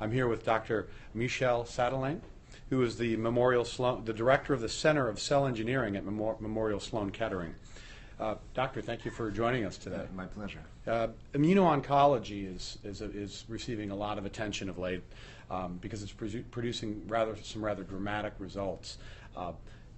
I'm here with Dr. Michel Sadelain, who is the the director of the Center of Cell Engineering at Memorial Sloan Kettering. Doctor, thank you for joining us today. My pleasure. Immuno-oncology is receiving a lot of attention of late because it's producing some rather dramatic results.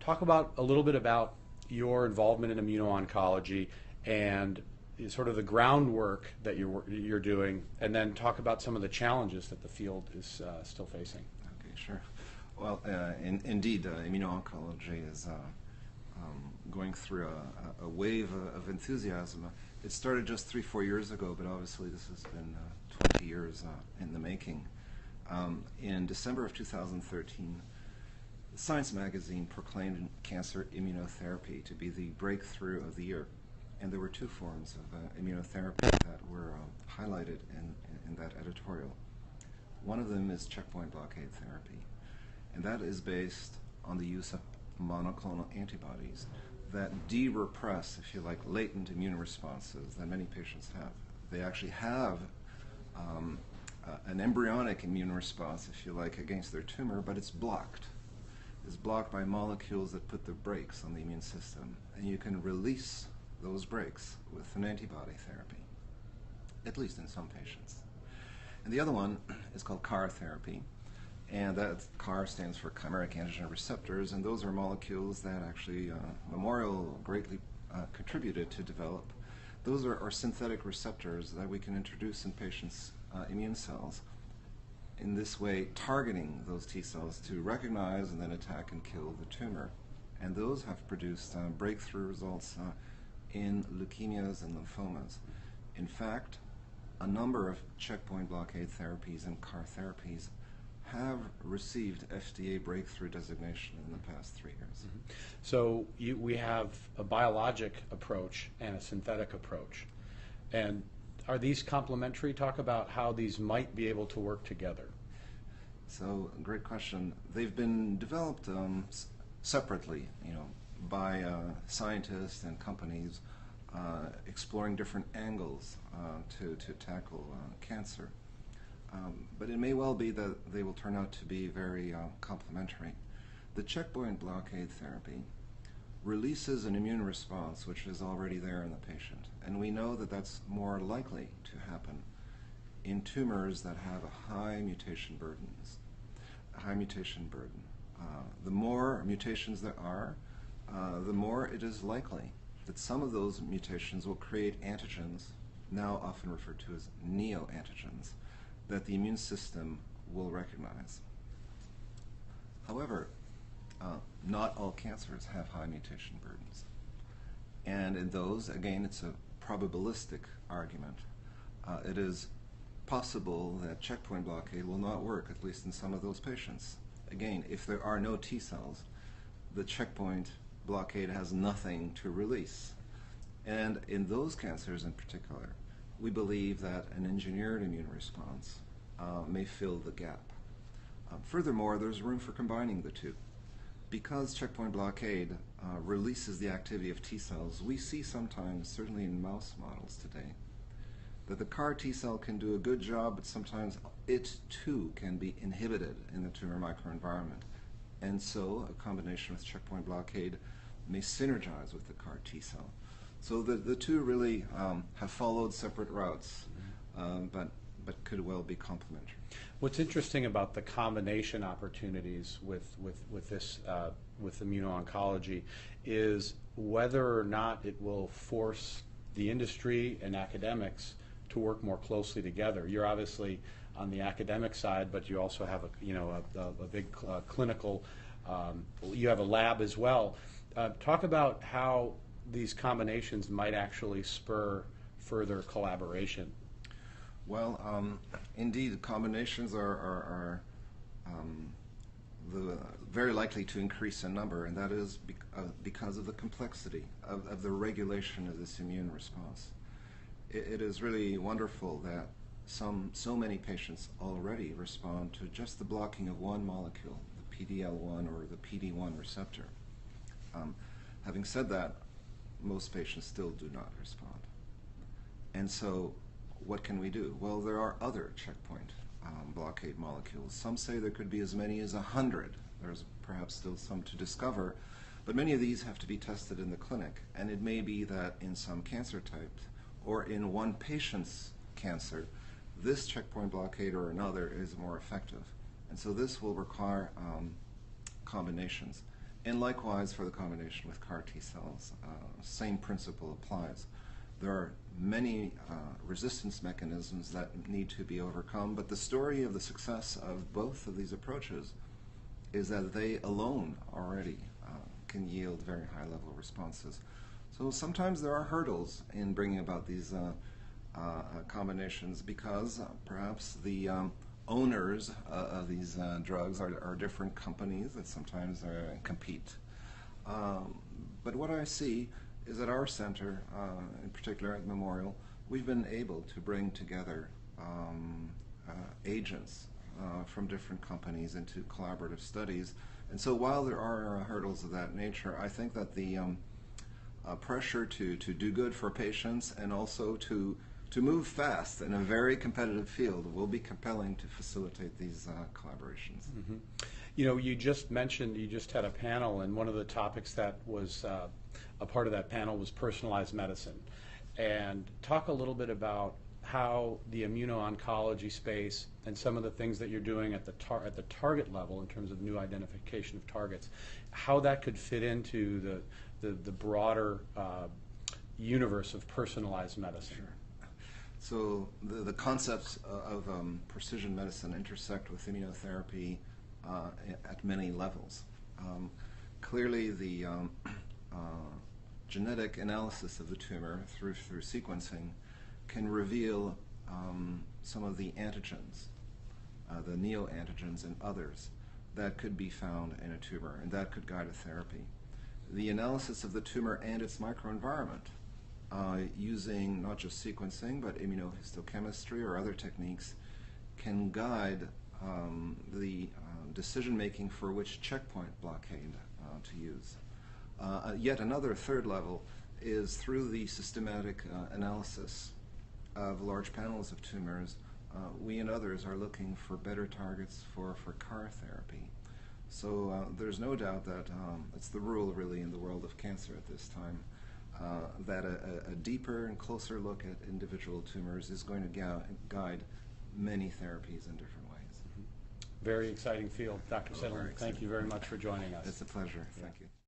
Talk a little bit about your involvement in immuno-oncology and sort of the groundwork that you're doing, and then talk about some of the challenges that the field is still facing. Okay, sure. Well, indeed, immuno-oncology is going through a wave of enthusiasm. It started just 3-4 years ago, but obviously this has been 20 years in the making. In December of 2013, Science magazine proclaimed cancer immunotherapy to be the breakthrough of the year. And there were two forms of immunotherapy that were highlighted in that editorial. One of them is checkpoint blockade therapy, and that is based on the use of monoclonal antibodies that de-repress, if you like, latent immune responses that many patients have. They actually have an embryonic immune response, if you like, against their tumor, but it's blocked. It's blocked by molecules that put the brakes on the immune system, and you can release those brakes with an antibody therapy, at least in some patients. And the other one is called CAR therapy, and that CAR stands for chimeric antigen receptors, and those are molecules that actually Memorial greatly contributed to develop. Those are synthetic receptors that we can introduce in patients' immune cells, in this way targeting those T cells to recognize and then attack and kill the tumor. And those have produced breakthrough results in leukemias and lymphomas. In fact, a number of checkpoint blockade therapies and CAR therapies have received FDA breakthrough designation in the past 3 years. Mm-hmm. So we have a biologic approach and a synthetic approach. And are these complementary? Talk about how these might be able to work together. So, great question. They've been developed separately, by scientists and companies exploring different angles to tackle cancer. But it may well be that they will turn out to be very complementary. The checkpoint blockade therapy releases an immune response which is already there in the patient, and we know that that's more likely to happen in tumors that have a high mutation burden. The more mutations there are, the more it is likely that some of those mutations will create antigens, now often referred to as neoantigens, that the immune system will recognize. However, not all cancers have high mutation burdens. And in those, again, it's a probabilistic argument. It is possible that checkpoint blockade will not work, at least in some of those patients. Again, if there are no T cells, the checkpoint blockade has nothing to release. And in those cancers in particular, we believe that an engineered immune response may fill the gap. Furthermore, there's room for combining the two. Because checkpoint blockade releases the activity of T cells, we see sometimes, certainly in mouse models today, that the CAR T cell can do a good job, but sometimes it too can be inhibited in the tumor microenvironment. And so a combination with checkpoint blockade may synergize with the CAR T cell. So the two really have followed separate routes, but could well be complementary. What's interesting about the combination opportunities with immuno-oncology is whether or not it will force the industry and academics to work more closely together. You're obviously on the academic side, but you also have a big clinical. You have a lab as well. Talk about how these combinations might actually spur further collaboration. Well, indeed, combinations are very likely to increase in number, and that is because of the complexity of the regulation of this immune response. It is really wonderful that so many patients already respond to just the blocking of one molecule, the PD-L1 or the PD-1 receptor. Having said that, most patients still do not respond. And so what can we do? Well, there are other checkpoint blockade molecules. Some say there could be as many as 100. There's perhaps still some to discover, but many of these have to be tested in the clinic, and it may be that in some cancer types or in one patient's cancer, this checkpoint blockade or another is more effective. And so this will require combinations. And likewise for the combination with CAR T cells, same principle applies. There are many resistance mechanisms that need to be overcome, but the story of the success of both of these approaches is that they alone already can yield very high-level responses. So sometimes there are hurdles in bringing about these combinations because perhaps the owners of these drugs are different companies that sometimes compete. But what I see is at our center, in particular at Memorial, we've been able to bring together agents from different companies into collaborative studies. And so while there are hurdles of that nature, I think that the pressure to do good for patients and also to move fast in a very competitive field will be compelling to facilitate these collaborations. Mm-hmm. You know, you just mentioned you just had a panel, and one of the topics that was a part of that panel was personalized medicine. And talk a little bit about how the immuno-oncology space and some of the things that you're doing at the target level in terms of new identification of targets, how that could fit into the broader universe of personalized medicine. Sure. So the concepts of precision medicine intersect with immunotherapy at many levels. Clearly, the genetic analysis of the tumor through sequencing can reveal some of the antigens, the neoantigens and others that could be found in a tumor, and that could guide a therapy. The analysis of the tumor and its microenvironment using not just sequencing but immunohistochemistry or other techniques can guide the decision-making for which checkpoint blockade to use. Yet another third level is through the systematic analysis of large panels of tumors, we and others are looking for better targets for CAR therapy. So there's no doubt that it's the rule really in the world of cancer at this time that a deeper and closer look at individual tumors is going to guide many therapies in different ways. Mm-hmm. Very exciting field. Dr. Sadelain, thank you very much for joining us. It's a pleasure. Thank you.